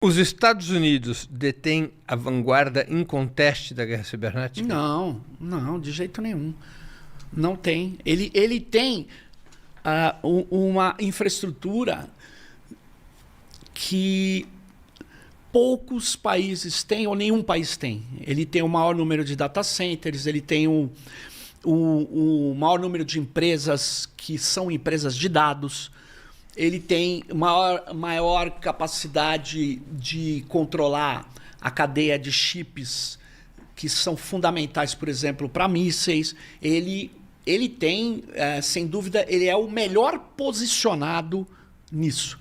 Os Estados Unidos detêm a vanguarda inconteste da guerra cibernética? Não, não, de jeito nenhum. Não tem. Ele tem uma infraestrutura que poucos países têm, ou nenhum país tem. Ele tem o maior número de data centers, ele tem o maior número de empresas que são empresas de dados, ele tem maior capacidade de controlar a cadeia de chips que são fundamentais, por exemplo, para mísseis. Ele tem, sem dúvida, ele é o melhor posicionado nisso.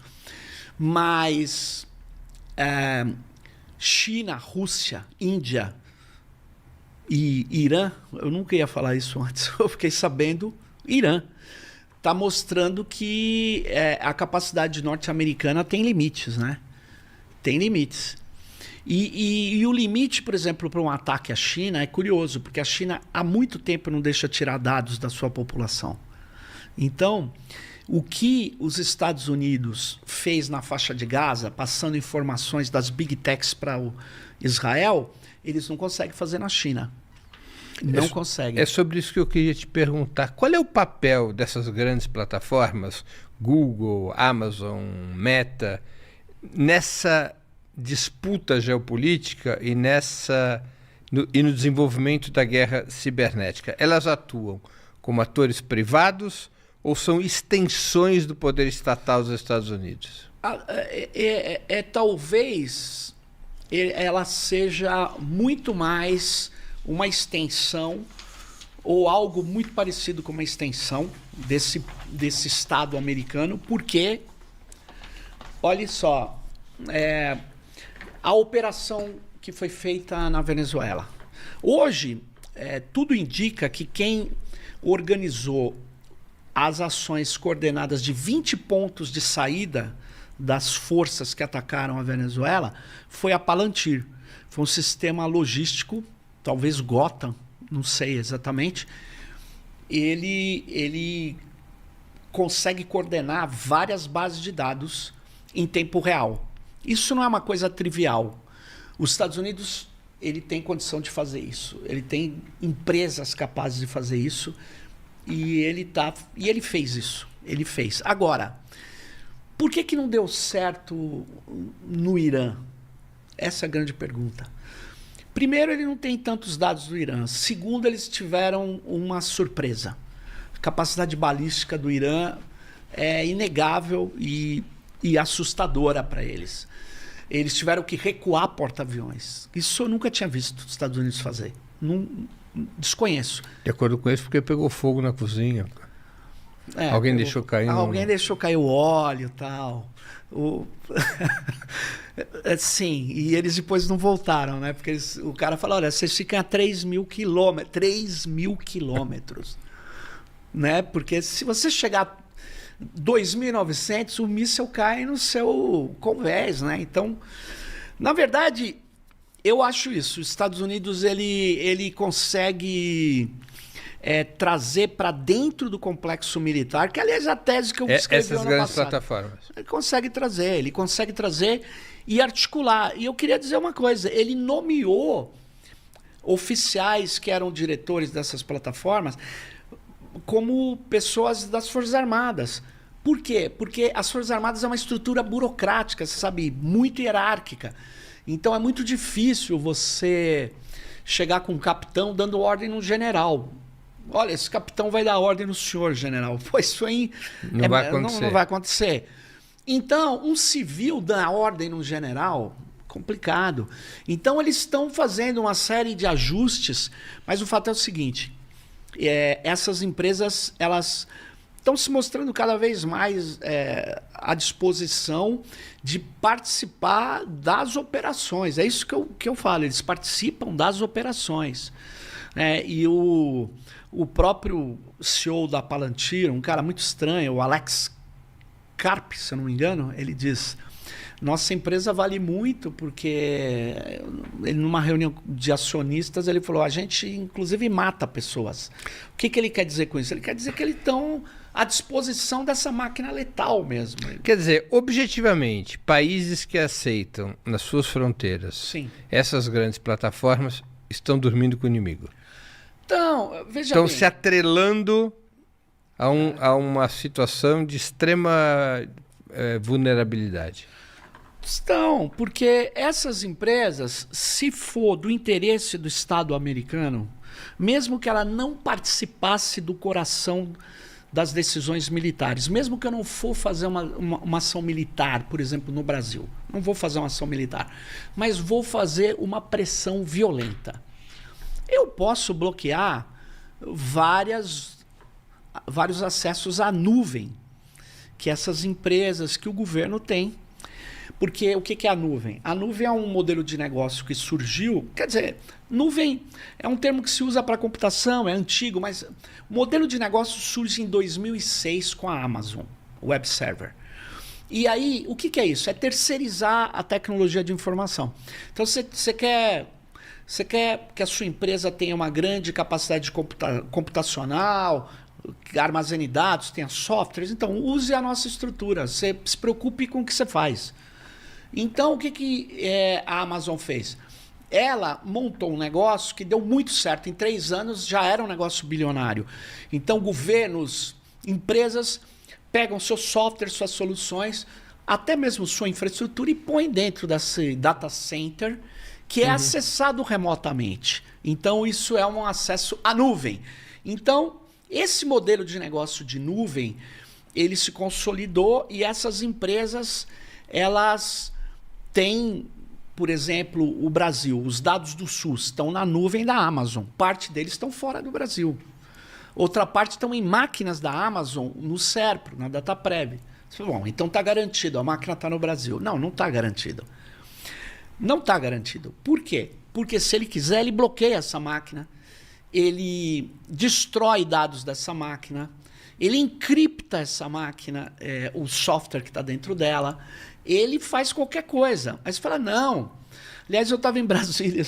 Mas China, Rússia, Índia e Irã, eu nunca ia falar isso antes, eu fiquei sabendo, Irã está mostrando que a capacidade norte-americana tem limites, né? Tem limites. E o limite, por exemplo, para um ataque à China é curioso, porque a China há muito tempo não deixa tirar dados da sua população. Então, o que os Estados Unidos fez na faixa de Gaza, passando informações das Big Techs para o Israel, eles não conseguem fazer na China. Não conseguem. É sobre isso que eu queria te perguntar. Qual é o papel dessas grandes plataformas, Google, Amazon, Meta, nessa disputa geopolítica e no desenvolvimento da guerra cibernética? Elas atuam como atores privados ou são extensões do poder estatal dos Estados Unidos? Talvez ela seja muito mais uma extensão ou algo muito parecido com uma extensão desse Estado americano, porque, olha só, a operação que foi feita na Venezuela. Hoje, tudo indica que quem organizou as ações coordenadas de 20 pontos de saída das forças que atacaram a Venezuela foi a Palantir. Foi um sistema logístico, talvez Gotham, não sei exatamente. Ele consegue coordenar várias bases de dados em tempo real. Isso não é uma coisa trivial. Os Estados Unidos ele tem condição de fazer isso. Ele tem empresas capazes de fazer isso. E ele fez isso. Ele fez. Agora, por que não deu certo no Irã? Essa é a grande pergunta. Primeiro, ele não tem tantos dados do Irã. Segundo, eles tiveram uma surpresa. A capacidade balística do Irã é inegável e assustadora para eles. Eles tiveram que recuar porta-aviões. Isso eu nunca tinha visto os Estados Unidos fazer. Desconheço. De acordo com isso, porque pegou fogo na cozinha. Alguém deixou cair. Alguém deixou cair o óleo e tal. Sim, e eles depois não voltaram, né? Porque o cara falou, olha, vocês ficam a 3.000 quilômetros. 3.000 quilômetros. Né? Porque se você chegar a 2.900, o míssil cai no seu convés, né? Então, na verdade, eu acho isso. Os Estados Unidos ele consegue trazer para dentro do complexo militar, que aliás é a tese que eu escrevi essas ano grandes passado. plataformas. Ele consegue trazer e articular. E eu queria dizer uma coisa, ele nomeou oficiais que eram diretores dessas plataformas como pessoas das Forças Armadas. Por quê? Porque as Forças Armadas é uma estrutura burocrática, você sabe, muito hierárquica. Então é muito difícil você chegar com um capitão dando ordem num general. Olha, esse capitão vai dar ordem no senhor, general. Pô, isso aí não vai acontecer. Não vai acontecer. Então, um civil dar ordem num general, complicado. Então, eles estão fazendo uma série de ajustes, mas o fato é o seguinte, essas empresas elas estão se mostrando cada vez mais à disposição de participar das operações. É isso que eu falo, eles participam das operações. E o próprio CEO da Palantir, um cara muito estranho, o Alex Karp, se eu não me engano, ele diz, nossa empresa vale muito porque ele, numa reunião de acionistas, ele falou, a gente inclusive mata pessoas. O que ele quer dizer com isso? Ele quer dizer que eles estão à disposição dessa máquina letal mesmo. Quer dizer, objetivamente, países que aceitam nas suas fronteiras Sim. essas grandes plataformas estão dormindo com o inimigo. Então, veja Estão bem. se atrelando a uma situação de extrema vulnerabilidade. Estão, porque essas empresas, se for do interesse do Estado americano, mesmo que ela não participasse do coração das decisões militares, mesmo que eu não for fazer uma ação militar, por exemplo, no Brasil, não vou fazer uma ação militar, mas vou fazer uma pressão violenta. Eu posso bloquear vários acessos à nuvem que essas empresas, que o governo tem. Porque o que é a nuvem? A nuvem é um modelo de negócio que surgiu, quer dizer, nuvem é um termo que se usa para computação, é antigo, mas o modelo de negócio surge em 2006 com a Amazon Web Server. E aí, o que é isso? É terceirizar a tecnologia de informação. Então, você quer que a sua empresa tenha uma grande capacidade computacional, armazene dados, tenha softwares, então use a nossa estrutura, você se preocupe com o que você faz. Então, o que a Amazon fez? Ela montou um negócio que deu muito certo. Em 3 anos já era um negócio bilionário. Então, governos, empresas pegam seu software, suas soluções, até mesmo sua infraestrutura e põem dentro desse data center que é acessado remotamente. Então, isso é um acesso à nuvem. Então, esse modelo de negócio de nuvem, ele se consolidou e essas empresas, elas têm, por exemplo, o Brasil, os dados do SUS estão na nuvem da Amazon, parte deles estão fora do Brasil. Outra parte estão em máquinas da Amazon no SERPRO, na DataPrev. Bom, então está garantido, a máquina está no Brasil. Não, não está garantido. Não está garantido. Por quê? Porque se ele quiser, ele bloqueia essa máquina, ele destrói dados dessa máquina, ele encripta essa máquina, o software que está dentro dela, ele faz qualquer coisa. Aí você fala, não. Aliás, eu estava em Brasília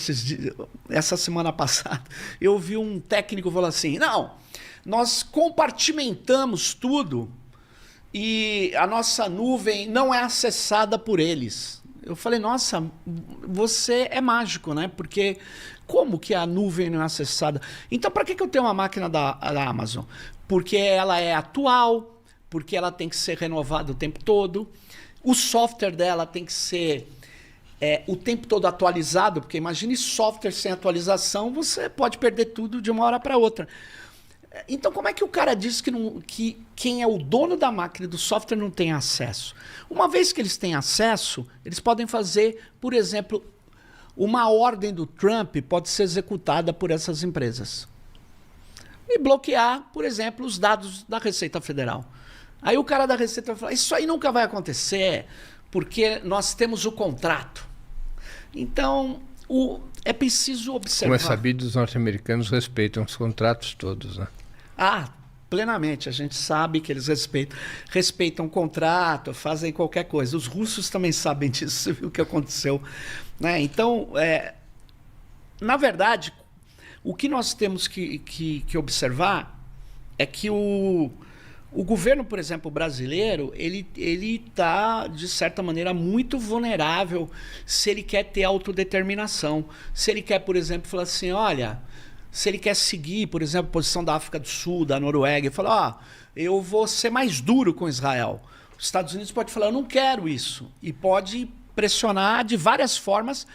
essa semana passada, eu vi um técnico falar assim, não, nós compartimentamos tudo e a nossa nuvem não é acessada por eles. Eu falei, nossa, você é mágico, né? Porque como que a nuvem não é acessada? Então, para que eu tenho uma máquina da Amazon? Porque ela é atual, porque ela tem que ser renovada o tempo todo, o software dela tem que ser o tempo todo atualizado, porque imagine software sem atualização, você pode perder tudo de uma hora para outra. Então, como é que o cara diz que quem é o dono da máquina e do software não tem acesso? Uma vez que eles têm acesso, eles podem fazer, por exemplo, uma ordem do Trump pode ser executada por essas empresas. E bloquear, por exemplo, os dados da Receita Federal. Aí o cara da Receita vai falar, isso aí nunca vai acontecer, porque nós temos o contrato. Então, é preciso observar. Como é sabido, os norte-americanos respeitam os contratos todos, né? Plenamente. A gente sabe que eles respeitam o contrato, fazem qualquer coisa. Os russos também sabem disso, você viu o que aconteceu. Né? Então, na verdade, o que nós temos que observar é que o governo, por exemplo, brasileiro, ele está, de certa maneira, muito vulnerável se ele quer ter autodeterminação. Se ele quer, por exemplo, falar assim, olha, se ele quer seguir, por exemplo, a posição da África do Sul, da Noruega, e falar, eu vou ser mais duro com Israel. Os Estados Unidos pode falar, eu não quero isso. E pode pressionar de várias formas,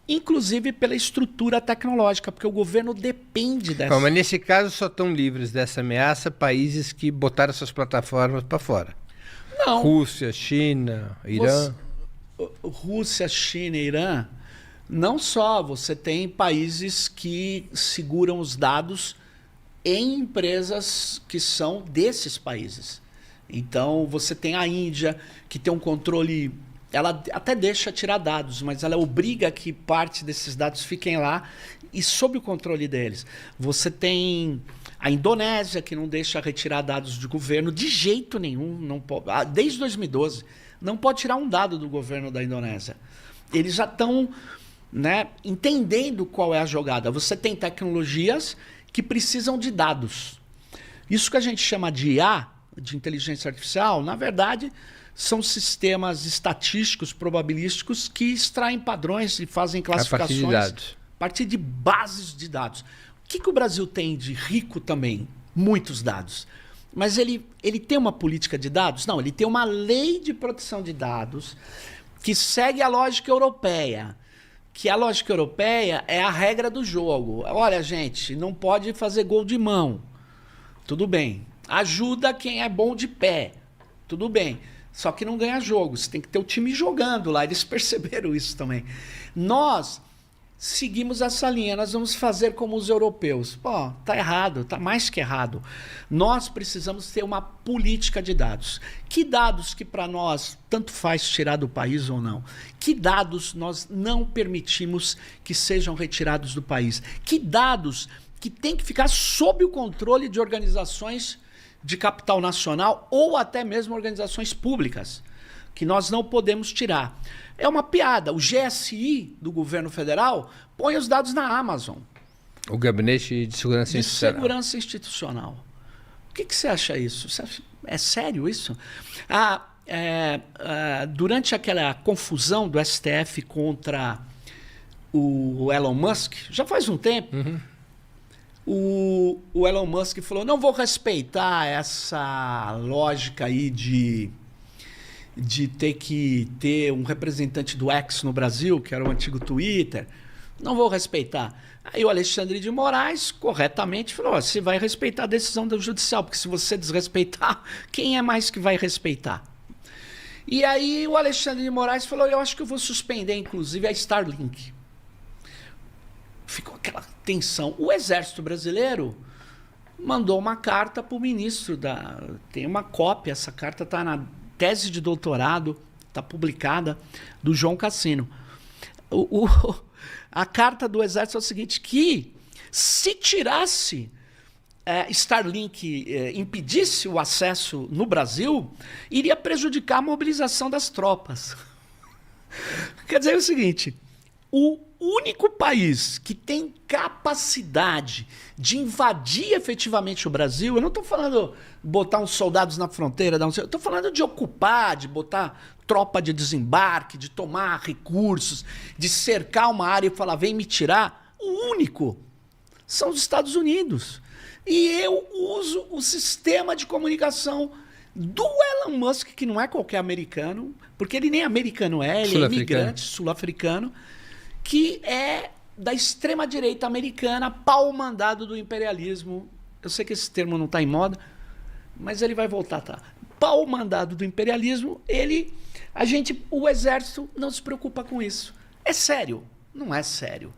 inclusive pela estrutura tecnológica, porque o governo depende dessa... Mas nesse caso só estão livres dessa ameaça países que botaram essas plataformas para fora. Não. Rússia, China, Irã. Rússia, China, Irã, não só. Você tem países que seguram os dados em empresas que são desses países. Então, você tem a Índia, que tem um controle... Ela até deixa tirar dados, mas ela obriga que parte desses dados fiquem lá e sob o controle deles. Você tem a Indonésia, que não deixa retirar dados do governo de jeito nenhum. Não pode, desde 2012, não pode tirar um dado do governo da Indonésia. Eles já estão, né, entendendo qual é a jogada. Você tem tecnologias que precisam de dados. Isso que a gente chama de IA, de inteligência artificial, na verdade, são sistemas estatísticos, probabilísticos, que extraem padrões e fazem classificações a partir de bases de dados. O que o Brasil tem de rico também? Muitos dados. Mas ele tem uma política de dados? Não, ele tem uma lei de proteção de dados que segue a lógica europeia. Que a lógica europeia é a regra do jogo. Olha, gente, não pode fazer gol de mão. Tudo bem. Ajuda quem é bom de pé. Tudo bem. Só que não ganha jogo. Você tem que ter o time jogando lá. Eles perceberam isso também. Nós seguimos essa linha. Nós vamos fazer como os europeus. Pô, tá errado. Tá mais que errado. Nós precisamos ter uma política de dados. Que dados que para nós tanto faz tirar do país ou não? Que dados nós não permitimos que sejam retirados do país? Que dados que tem que ficar sob o controle de organizações de capital nacional ou até mesmo organizações públicas, que nós não podemos tirar? É uma piada. O GSI do governo federal põe os dados na Amazon. O Gabinete de Segurança Institucional. De Segurança Institucional. O que você acha isso? É sério isso? Durante aquela confusão do STF contra o Elon Musk, já faz um tempo, o Elon Musk falou, não vou respeitar essa lógica aí de ter que ter um representante do X no Brasil, que era o antigo Twitter, não vou respeitar. Aí o Alexandre de Moraes, corretamente, falou, você vai respeitar a decisão do judicial, porque se você desrespeitar, quem é mais que vai respeitar? E aí o Alexandre de Moraes falou, eu acho que eu vou suspender, inclusive, a Starlink. Ficou aquela tensão. O Exército Brasileiro mandou uma carta para o ministro tem uma cópia, essa carta está na tese de doutorado, está publicada, do João Cassino. A carta do Exército é o seguinte, que se tirasse Starlink, impedisse o acesso no Brasil, iria prejudicar a mobilização das tropas. Quer dizer o seguinte, o único país que tem capacidade de invadir efetivamente o Brasil, eu não estou falando botar uns soldados na fronteira, eu estou falando de ocupar, de botar tropa de desembarque, de tomar recursos, de cercar uma área e falar, vem me tirar, o único são os Estados Unidos. E eu uso o sistema de comunicação do Elon Musk, que não é qualquer americano, porque ele nem americano ele é imigrante sul-africano, que é da extrema-direita americana, pau-mandado do imperialismo. Eu sei que esse termo não está em moda, mas ele vai voltar, tá? Pau-mandado do imperialismo, o exército não se preocupa com isso. É sério? Não é sério.